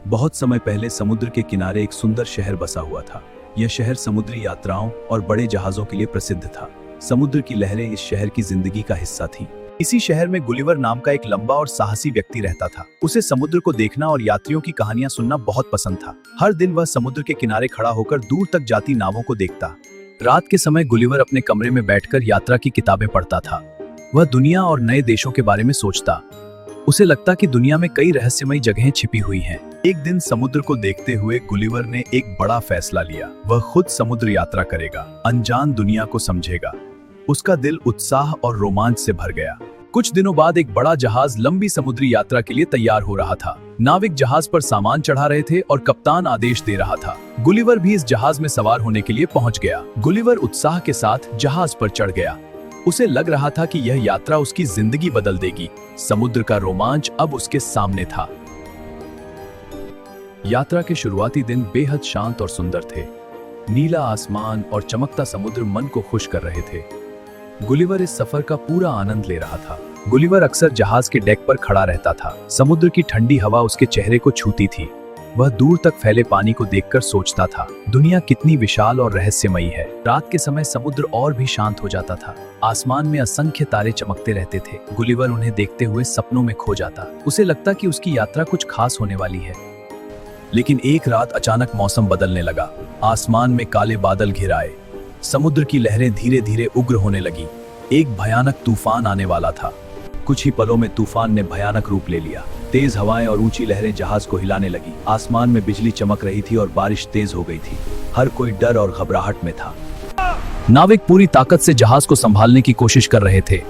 बहुत समय पहले समुद्र के किनारे एक सुंदर शहर बसा हुआ था। यह शहर समुद्री यात्राओं और बड़े जहाजों के लिए प्रसिद्ध था। समुद्र की लहरें इस शहर की जिंदगी का हिस्सा थीं। इसी शहर में गुलिवर नाम का एक लंबा और साहसी व्यक्ति रहता था। उसे समुद्र को देखना और यात्रियों की कहानियां सुनना बहुत पसंद था। हर दिन वह समुद्र के किनारे खड़ा होकर दूर तक जाती नावों को देखता। रात के समय गुलिवर अपने कमरे में बैठकर यात्रा की किताबें पढ़ता था। वह दुनिया और नए देशों के बारे में सोचता। उसे लगता कि दुनिया में कई रहस्यमयी जगहें छिपी हुई हैं। एक दिन समुद्र को देखते हुए गुलिवर ने एक बड़ा फैसला लिया। वह खुद समुद्र यात्रा करेगा, अनजान दुनिया को समझेगा। उसका दिल उत्साह और रोमांच से भर गया। कुछ दिनों बाद एक बड़ा जहाज लंबी समुद्री यात्रा के लिए तैयार हो रहा था। नाविक जहाज पर सामान चढ़ा रहे थे और कप्तान आदेश दे रहा था। गुलिवर भी इस जहाज में सवार होने के लिए पहुंच गया। गुलिवर उत्साह के साथ जहाज पर चढ़ गया। उसे लग रहा था कि यह यात्रा उसकी जिंदगी बदल देगी। समुद्र का रोमांच अब उसके सामने था। यात्रा के शुरुआती दिन बेहद शांत और सुंदर थे। नीला आसमान और चमकता समुद्र मन को खुश कर रहे थे। गुलिवर इस सफर का पूरा आनंद ले रहा था। गुलिवर अक्सर जहाज के डेक पर खड़ा रहता था। समुद्र की ठंडी हवा उसके चेहरे को छूती थी। वह दूर तक फैले पानी को देखकर सोचता था, दुनिया कितनी विशाल और रहस्यमयी है। रात के समय समुद्र और भी शांत हो जाता था। आसमान में असंख्य तारे चमकते रहते थे। गुलिवर उन्हें देखते हुए सपनों में खो जाता। उसे लगता कि उसकी यात्रा कुछ खास होने वाली है। लेकिन एक रात अचानक मौसम बदलने लगा। आसमान में काले बादल घिर आए। समुद्र की लहरें धीरे धीरे उग्र होने लगी। एक भयानक तूफान आने वाला था। कुछ ही पलों में तूफान ने भयानक रूप ले लिया। तेज हवाएं और ऊंची लहरें जहाज को हिलाने लगी। आसमान में बिजली चमक रही थी और बारिश तेज हो गई थी। हर कोई डर और घबराहट में था। नाविक पूरी ताकत से जहाज को संभालने की कोशिश कर रहे थे।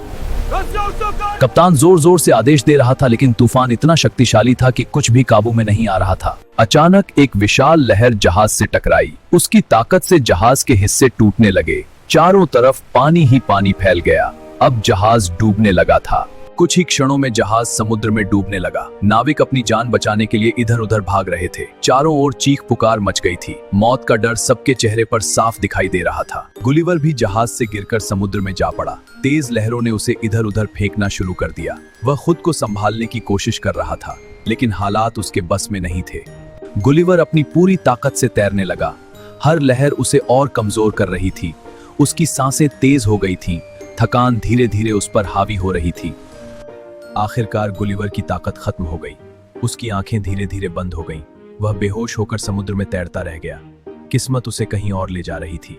कप्तान जोर जोर से आदेश दे रहा था, लेकिन तूफान इतना शक्तिशाली था कि कुछ भी काबू में नहीं आ रहा था। अचानक एक विशाल लहर जहाज से टकराई। उसकी ताकत से जहाज के हिस्से टूटने लगे। चारों तरफ पानी ही पानी फैल गया। अब जहाज डूबने लगा था। कुछ ही क्षणों में जहाज समुद्र में डूबने लगा। नाविक अपनी जान बचाने के लिए इधर उधर भाग रहे थे। चारों ओर चीख पुकार मच गई थी। मौत का डर सबके चेहरे पर साफ दिखाई दे रहा था। गुलिवर भी जहाज से गिरकर समुद्र में जा पड़ा। तेज लहरों ने उसे इधर उधर फेंकना शुरू कर दिया। वह खुद को संभालने की कोशिश कर रहा था, लेकिन हालात उसके बस में नहीं थे। गुलिवर अपनी पूरी ताकत से तैरने लगा। हर लहर उसे और कमजोर कर रही थी। उसकी सांसें तेज हो गई थीं। थकान धीरे धीरे उस पर हावी हो रही थी। आखिरकार गुलिवर की ताकत खत्म हो गई। उसकी आंखें धीरे धीरे बंद हो गईं। वह बेहोश होकर समुद्र में तैरता रह गया। किस्मत उसे कहीं और ले जा रही थी।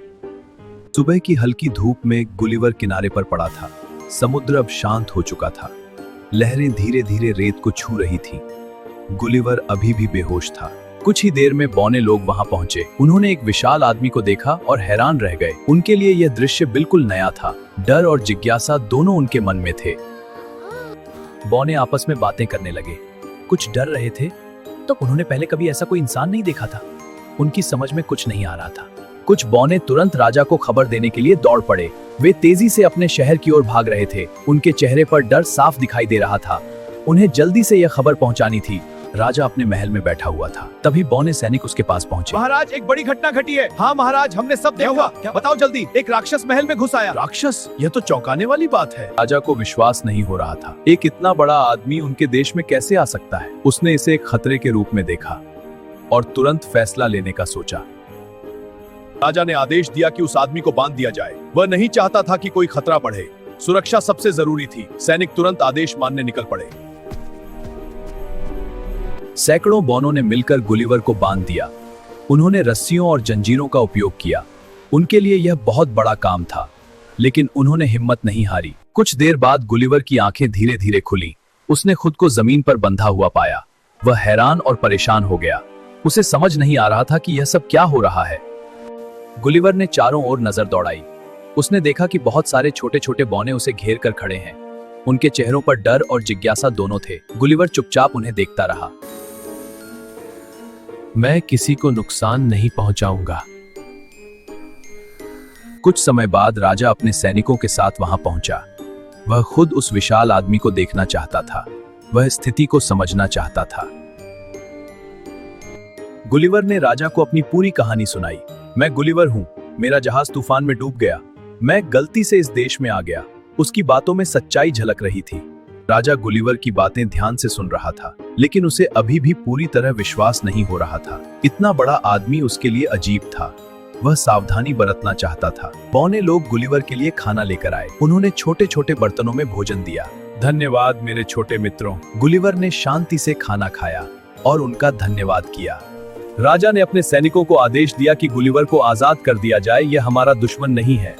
सुबह की हल्की धूप में गुलिवर किनारे पर पड़ा था। समुद्र अब शांत हो चुका था। लहरें धीरे धीरे रेत को छू रही थीं। गुलिवर अभी भी बेहोश था। कुछ ही देर में बौने लोग वहां पहुंचे। उन्होंने एक विशाल आदमी को देखा और हैरान रह गए। उनके लिए यह दृश्य बिल्कुल नया था। डर और जिज्ञासा दोनों उनके मन में थे। बौने आपस में बातें करने लगे। कुछ डर रहे थे, तो उन्होंने पहले कभी ऐसा कोई इंसान नहीं देखा था। उनकी समझ में कुछ नहीं आ रहा था। कुछ बौने तुरंत राजा को खबर देने के लिए दौड़ पड़े। वे तेजी से अपने शहर की ओर भाग रहे थे। उनके चेहरे पर डर साफ दिखाई दे रहा था। उन्हें जल्दी से यह खबर पहुंचानी थी। राजा अपने महल में बैठा हुआ था। तभी बौने सैनिक उसके पास पहुंचे। महाराज, एक बड़ी घटना घटी है। हाँ महाराज, हमने सब देखा। बताओ जल्दी। एक राक्षस महल में घुस आया। राक्षस? यह तो चौंकाने वाली बात है। राजा को विश्वास नहीं हो रहा था। एक इतना बड़ा आदमी उनके देश में कैसे आ सकता है? उसने इसे एक खतरे के रूप में देखा और तुरंत फैसला लेने का सोचा। राजा ने आदेश दिया कि उस आदमी को बांध दिया जाए। वह नहीं चाहता था कि कोई खतरा बढ़े। सुरक्षा सबसे जरूरी थी। सैनिक तुरंत आदेश मानने निकल पड़े। सैकड़ों बौनों ने मिलकर गुलिवर को बांध दिया। उन्होंने रस्सियों और जंजीरों का उपयोग किया। उनके लिए यह बहुत बड़ा काम था, लेकिन उन्होंने हिम्मत नहीं हारी। कुछ देर बाद गुलिवर की आंखें धीरे धीरे खुली। उसने खुद को जमीन पर बंधा हुआ पाया। वह हैरान और परेशान हो गया। उसे समझ नहीं आ रहा था कि यह सब क्या हो रहा है। गुलिवर ने चारों ओर नजर दौड़ाई। उसने देखा कि बहुत सारे छोटे छोटे बौने उसे घेर कर खड़े हैं। उनके चेहरों पर डर और जिज्ञासा दोनों थे। गुलिवर चुपचाप उन्हें देखता रहा। मैं किसी को नुकसान नहीं पहुंचाऊंगा। कुछ समय बाद राजा अपने सैनिकों के साथ वहां पहुंचा। वह खुद उस विशाल आदमी को देखना चाहता था। वह स्थिति को समझना चाहता था। गुलिवर ने राजा को अपनी पूरी कहानी सुनाई। मैं गुलिवर हूं। मेरा जहाज तूफान में डूब गया। मैं गलती से इस देश में आ गया। उसकी बातों में सच्चाई झलक रही थी। राजा गुलिवर की बातें ध्यान से सुन रहा था, लेकिन उसे अभी भी पूरी तरह विश्वास नहीं हो रहा था। इतना बड़ा आदमी उसके लिए अजीब था। वह सावधानी बरतना चाहता था। बौने लोग गुलिवर के लिए खाना लेकर आए। उन्होंने छोटे छोटे बर्तनों में भोजन दिया। धन्यवाद मेरे छोटे मित्रों। गुलिवर ने शांति से खाना खाया और उनका धन्यवाद किया। राजा ने अपने सैनिकों को आदेश दिया कि गुलिवर को आजाद कर दिया जाए, यह हमारा दुश्मन नहीं है।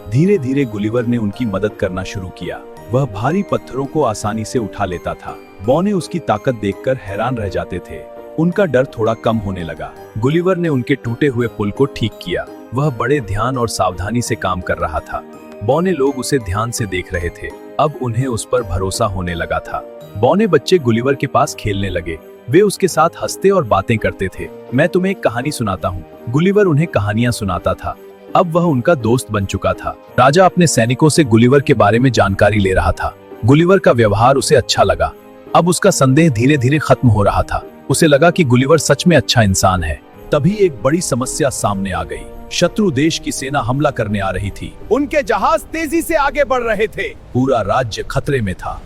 धीरे धीरे गुलिवर ने उनकी मदद करना शुरू किया। वह भारी पत्थरों को आसानी से उठा लेता था। बौने उसकी ताकत देखकर हैरान रह जाते थे। उनका डर थोड़ा कम होने लगा। गुलिवर ने उनके टूटे हुए पुल को ठीक किया। वह बड़े ध्यान और सावधानी से काम कर रहा था। बौने लोग उसे ध्यान से देख रहे थे। अब उन्हें उस पर भरोसा होने लगा था। बौने बच्चे गुलिवर के पास खेलने लगे। वे उसके साथ हंसते और बातें करते थे। मैं तुम्हें एक कहानी सुनाता हूँ। गुलिवर उन्हें कहानियां सुनाता था। अब वह उनका दोस्त बन चुका था। राजा अपने सैनिकों से गुलिवर के बारे में जानकारी ले रहा था। गुलिवर का व्यवहार उसे अच्छा लगा। अब उसका संदेह धीरे धीरे खत्म हो रहा था। उसे लगा कि गुलिवर सच में अच्छा इंसान है। तभी एक बड़ी समस्या सामने आ गई। शत्रु देश की सेना हमला करने आ रही थी। उनके जहाज तेजी से आगे बढ़ रहे थे। पूरा राज्य खतरे में था।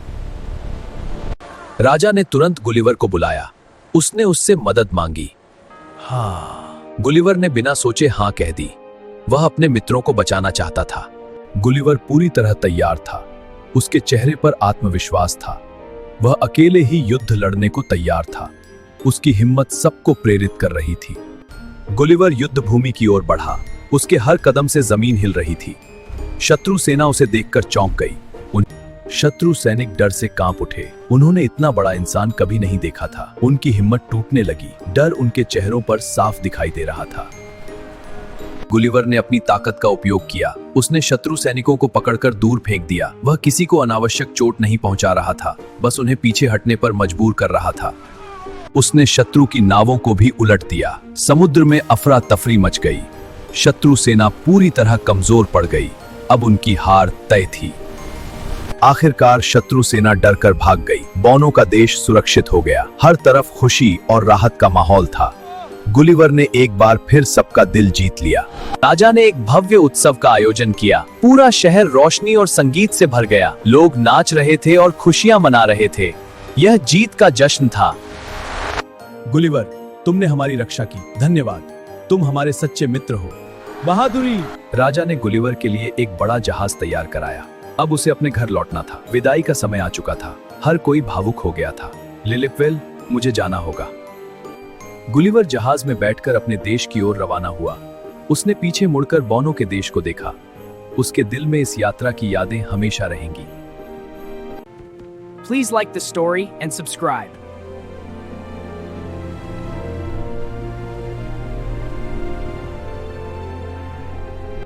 राजा ने तुरंत गुलिवर को बुलाया। उसने उससे मदद मांगी। हाँ, गुलिवर ने बिना सोचे हाँ कह दी। वह अपने मित्रों को बचाना चाहता था। गुलिवर पूरी तरह तैयार था। उसके चेहरे पर आत्मविश्वास था। वह अकेले ही युद्ध लड़ने को तैयार था। उसकी हिम्मत सबको प्रेरित कर रही थी। गुलिवर युद्ध भूमि की ओर बढ़ा। उसके हर कदम से जमीन हिल रही थी। शत्रु सेना उसे देखकर चौंक गई। शत्रु सैनिक डर से कांप उठे। उन्होंने इतना बड़ा इंसान कभी नहीं देखा था। उनकी हिम्मत टूटने लगी। डर उनके चेहरों पर साफ दिखाई दे रहा था। गुलिवर ने अपनी ताकत का उपयोग किया। उसने शत्रु सैनिकों को पकड़कर दूर फेंक दिया। वह किसी को अनावश्यक चोट नहीं पहुंचा रहा था, बस उन्हें पीछे हटने पर मजबूर कर रहा था। उसने शत्रु की नावों को भी उलट दिया। समुद्र में अफरा तफरी मच गई। शत्रु सेना पूरी तरह कमजोर पड़ गई। अब उनकी हार तय थी। आखिरकार शत्रु सेना डरकर भाग गई। बौनों का देश सुरक्षित हो गया। हर तरफ खुशी और राहत का माहौल था। गुलिवर ने एक बार फिर सबका दिल जीत लिया। राजा ने एक भव्य उत्सव का आयोजन किया। पूरा शहर रोशनी और संगीत से भर गया। लोग नाच रहे थे और खुशियां मना रहे थे। यह जीत का जश्न था। गुलिवर, तुमने हमारी रक्षा की। धन्यवाद। तुम हमारे सच्चे मित्र हो। बहादुरी। राजा ने गुलिवर के लिए एक बड़ा जहाज तैयार कराया। अब उसे अपने घर लौटना था। विदाई का समय आ चुका था। हर कोई भावुक हो गया था। लिलिपवेल, मुझे जाना होगा। गुलिवर जहाज में बैठकर अपने देश की ओर रवाना हुआ। उसने पीछे मुड़कर बौनों के देश को देखा। उसके दिल में इस यात्रा की यादें हमेशा रहेंगी। Please like the story and subscribe.